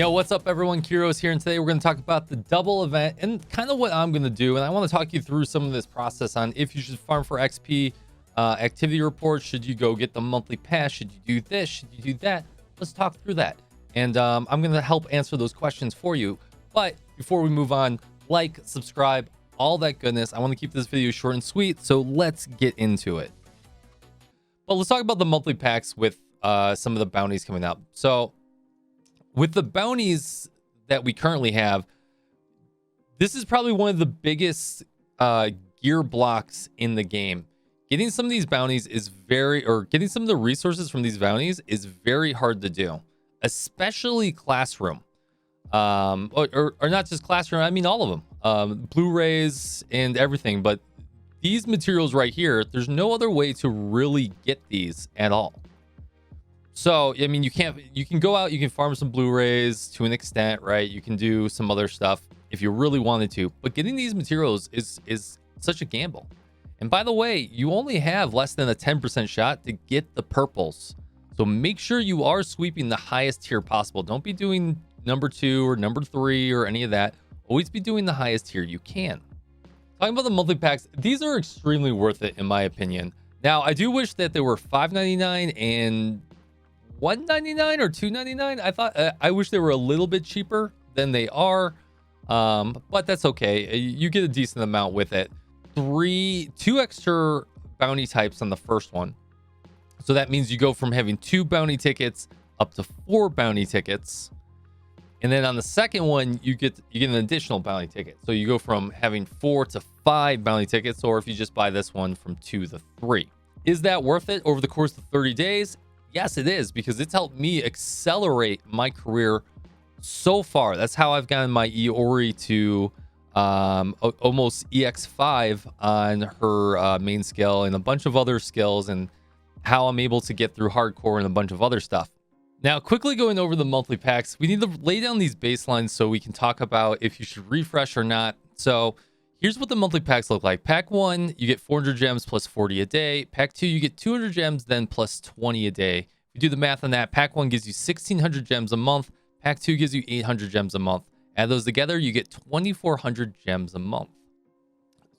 Yo, what's up everyone? Kyrios here, and today we're going to talk about the double event and kind of what I'm going to do. And I want to talk you through some of this process on if you should farm for XP, activity reports, should you go get the monthly pass, should you do this, should you do that? Let's talk through that. And I'm going to help answer those questions for you. But before we move on, like, subscribe, all that goodness. I want to keep this video short and sweet, so let's get into it. But let's talk about the monthly packs with some of the bounties coming up. So with the bounties that we currently have, this is probably one of the biggest gear blocks in the game. Getting some of these bounties is getting some of the resources from these bounties is very hard to do, especially classroom. Or not just classroom, I mean all of them. Blu-rays and everything, but these materials right here, there's no other way to really get these at all. So, I mean, you can go out, you can farm some Blu-rays to an extent, right? You can do some other stuff if you really wanted to, but getting these materials is such a gamble. And by the way, you only have less than a 10% shot to get the purples. So make sure you are sweeping the highest tier possible. Don't be doing number 2 or number 3 or any of that. Always be doing the highest tier you can. Talking about the monthly packs, these are extremely worth it in my opinion. Now, I do wish that they were $5.99 and $1.99 or $2.99. I wish they were a little bit cheaper than they are, but that's okay. You get a decent amount with it. 2 extra bounty types on the first one, so that means you go from having 2 bounty tickets up to 4 bounty tickets, and then on the second one you get an additional bounty ticket, so you go from having 4 to 5 bounty tickets, or if you just buy this one, from 2 to 3. Is that worth it over the course of 30 days? Yes, it is, because it's helped me accelerate my career so far. That's how I've gotten my Iori to almost EX5 on her main skill and a bunch of other skills, and how I'm able to get through hardcore and a bunch of other stuff. Now, quickly going over the monthly packs, we need to lay down these baselines so we can talk about if you should refresh or not. So here's what the monthly packs look like. Pack 1, you get 400 gems plus 40 a day. Pack 2, you get 200 gems, then plus 20 a day. If you do the math on that, Pack 1 gives you 1,600 gems a month. Pack 2 gives you 800 gems a month. Add those together, you get 2,400 gems a month.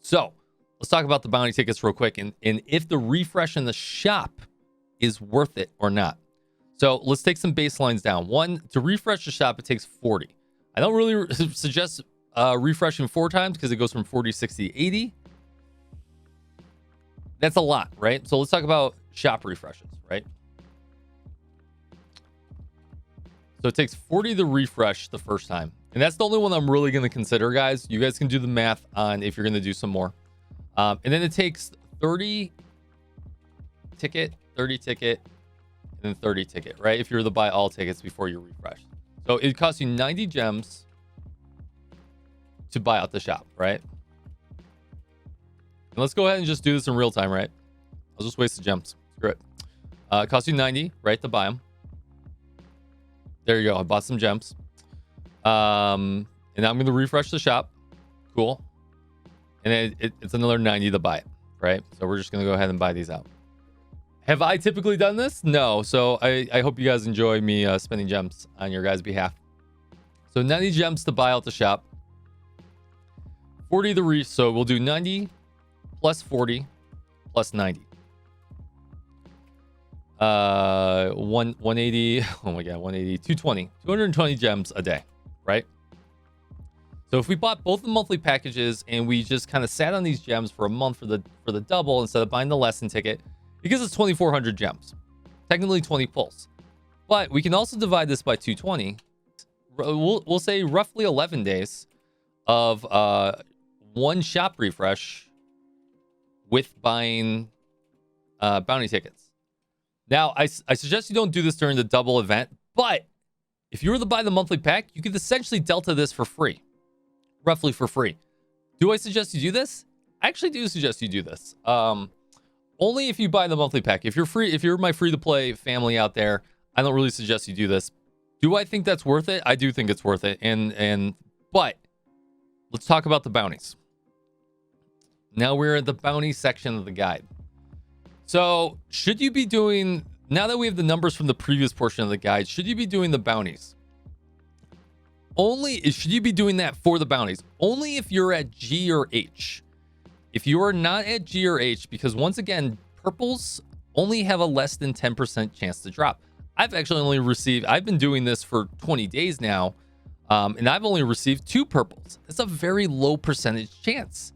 So let's talk about the bounty tickets real quick, and if the refresh in the shop is worth it or not. So let's take some baselines down. 1, to refresh the shop, it takes 40. I don't really suggest refreshing 4 times because it goes from 40, 60, 80. That's a lot, right? So let's talk about shop refreshes, right? So it takes 40 to refresh the first time. And that's the only one I'm really going to consider, guys. You guys can do the math on if you're going to do some more. And then it takes 30 ticket, 30 ticket, and then 30 ticket, right? If you're to buy all tickets before you refresh. So it costs you 90 gems to buy out the shop, right? And let's go ahead and just do this in real time, right? I'll just waste the gems. Screw it. It costs you 90, right, to buy them. There you go. I bought some gems. And now I'm going to refresh the shop. Cool. And then it's another 90 to buy it, right? So we're just going to go ahead and buy these out. Have I typically done this? No. So I hope you guys enjoy me spending gems on your guys' behalf. So 90 gems to buy out the shop. 40 to so we'll do 90 plus 40 plus 90. 180. Oh my god, 180, 220, 220 gems a day, right? So if we bought both the monthly packages and we just kind of sat on these gems for a month for the double instead of buying the lesson ticket, it gives us 2,400 gems, technically 20 pulls. But we can also divide this by 220. We'll say roughly 11 days of 1 shop refresh with buying bounty tickets. Now, I suggest you don't do this during the double event, but if you were to buy the monthly pack, you could essentially delta this for free, roughly for free. Do I suggest you do this? I actually do suggest you do this. Only if you buy the monthly pack. If you're my free-to-play family out there, I don't really suggest you do this. Do I think that's worth it? I do think it's worth it. But let's talk about the bounties. Now we're at the bounty section of the guide. So should you be doing, now that we have the numbers from the previous portion of the guide, should you be doing the bounties? only should you be doing that for the bounties. Only if you're at G or H. If you are not at G or H, because once again, purples only have a less than 10% chance to drop. I've actually only received, I've been doing this for 20 days now, and I've only received 2 purples. That's a very low percentage chance.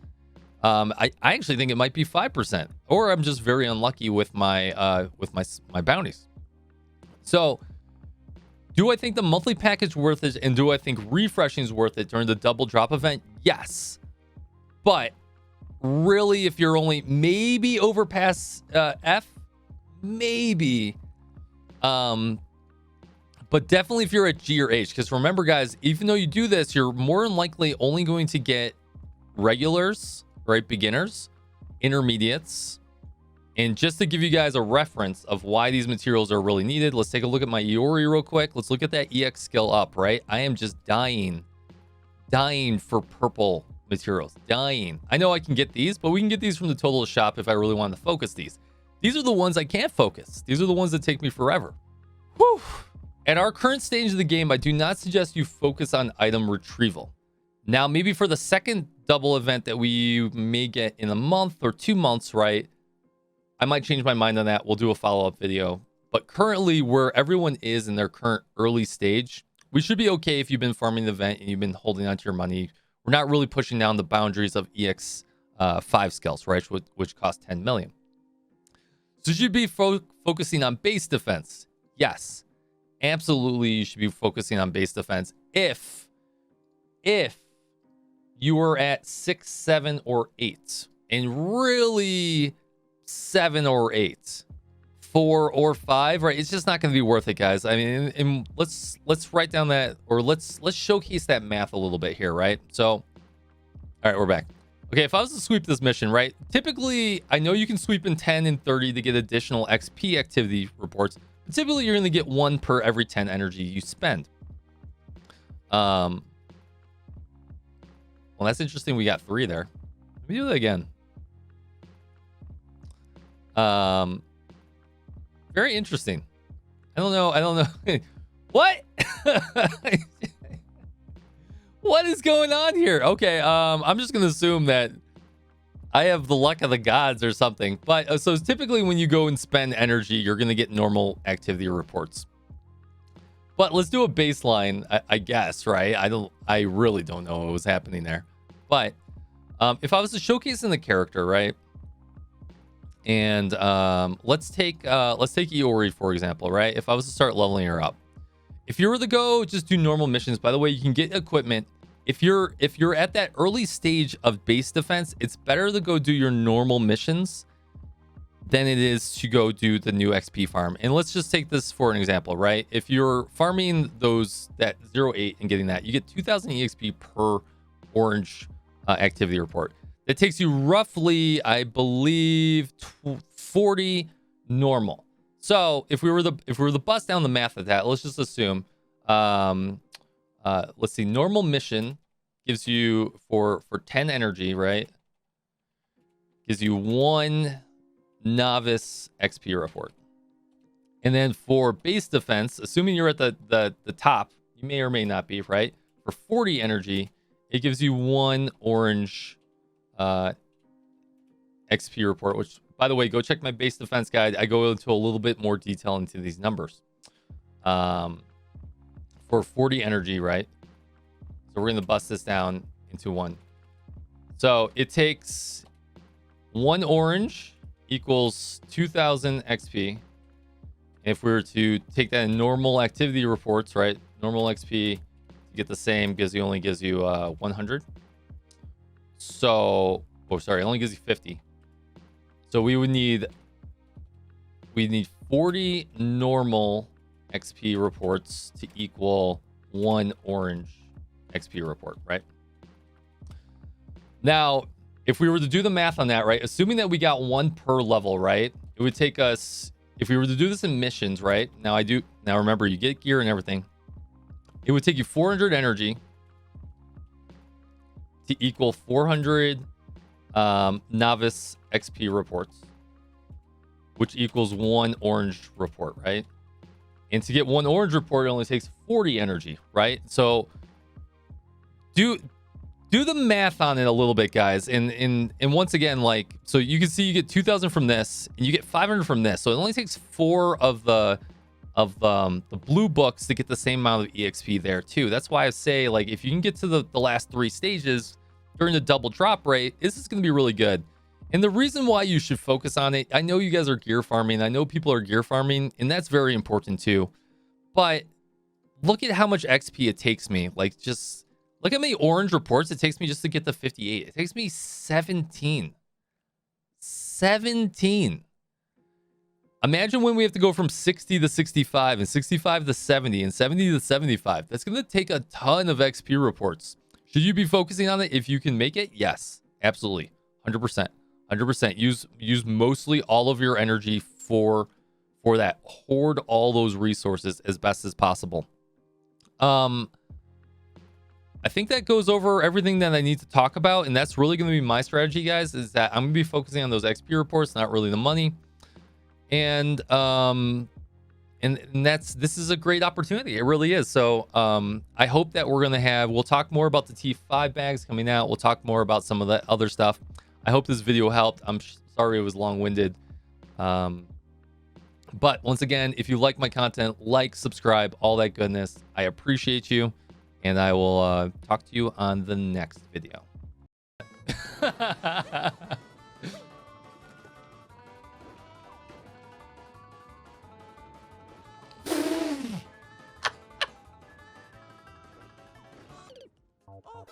I actually think it might be 5%, or I'm just very unlucky with my bounties. So, do I think the monthly package worth it, and do I think refreshing is worth it during the double drop event? Yes, but really, if you're only maybe overpass F, maybe, but definitely if you're at G or H, because remember, guys, even though you do this, you're more than likely only going to get regulars, right? Beginners, intermediates. And just to give you guys a reference of why these materials are really needed, let's take a look at my Iori real quick. Let's look at that EX skill up, right? I am just dying for purple materials, dying. I know I can get these, but we can get these from the total shop if I really want to focus these. These are the ones I can't focus. These are the ones that take me forever. Whew. At our current stage of the game, I do not suggest you focus on item retrieval. Now, maybe for the second double event that we may get in a month or 2 months, right? I might change my mind on that. We'll do a follow-up video. But currently, where everyone is in their current early stage, we should be okay if you've been farming the event and you've been holding on to your money. We're not really pushing down the boundaries of EX 5 skills, right? Which cost 10 million. So you should be focusing on base defense. Yes, absolutely. You should be focusing on base defense if you are at 6, 7, or 8, and really 7 or 8, 4 or 5, right? It's just not going to be worth it, guys. I mean, and let's write down that, or let's showcase that math a little bit here, right? So, all right, we're back. Okay, if I was to sweep this mission, right? Typically, I know you can sweep in 10 and 30 to get additional XP activity reports. But typically, you're going to get 1 per every 10 energy you spend. Well, that's interesting. We got 3 there. Let me do that again. Very interesting. I don't know. What? What is going on here? Okay, I'm just gonna assume that I have the luck of the gods or something. But so typically when you go and spend energy, you're gonna get normal activity reports. But let's do a baseline, I guess, right? I really don't know what was happening there. But if I was to showcase in the character, right? And let's take Iori, for example, right? If I was to start leveling her up, if you were to go just do normal missions, by the way, you can get equipment. If you're at that early stage of base defense, it's better to go do your normal missions than it is to go do the new XP farm. And let's just take this for an example, right? If you're farming that 0.8 and getting that, you get 2,000 EXP per orange activity report. That takes you roughly, I believe, 40 normal. So if we were to bust down the math of that, let's just assume, let's see, normal mission gives you for 10 energy, right? Gives you 1 novice XP report. And then for base defense, assuming you're at the top, you may or may not be, right? For 40 energy, it gives you 1 orange XP report, which, by the way, go check my base defense guide. I go into a little bit more detail into these numbers. For 40 energy, right? So we're going to bust this down into 1. So it takes 1 orange equals 2,000 XP. If we were to take that in normal activity reports, right? Normal XP to get the same only gives you 100. So, it only gives you 50. So we'd need 40 normal XP reports to equal 1 orange XP report, right? Now, if we were to do the math on that, right, assuming that we got 1 per level, right, it would take us, if we were to do this in missions, right, now remember, you get gear and everything, it would take you 400 energy to equal 400 novice XP reports, which equals 1 orange report, right? And to get 1 orange report, it only takes 40 energy, right? So do the math on it a little bit, guys. And once again, like, so you can see you get 2,000 from this and you get 500 from this. So it only takes 4 of the blue books to get the same amount of EXP there too. That's why I say, like, if you can get to the last 3 stages during the double drop rate, this is going to be really good. And the reason why you should focus on it, I know you guys are gear farming. I know people are gear farming, and that's very important too. But look at how much XP it takes me. Like, just look at how many orange reports it takes me just to get to 58. It takes me 17. 17. Imagine when we have to go from 60 to 65 and 65 to 70 and 70 to 75. That's going to take a ton of XP reports. Should you be focusing on it if you can make it? Yes, absolutely. 100%. 100%. Use mostly all of your energy for that. Hoard all those resources as best as possible. I think that goes over everything that I need to talk about, and that's really going to be my strategy, guys, is that I'm going to be focusing on those XP reports, not really the money. And this is a great opportunity. It really is. So I hope that we'll talk more about the T5 bags coming out. We'll talk more about some of the other stuff. I hope this video helped. I'm sorry it was long-winded. But once again, if you like my content, like, subscribe, all that goodness. I appreciate you, and I will talk to you on the next video. Oh,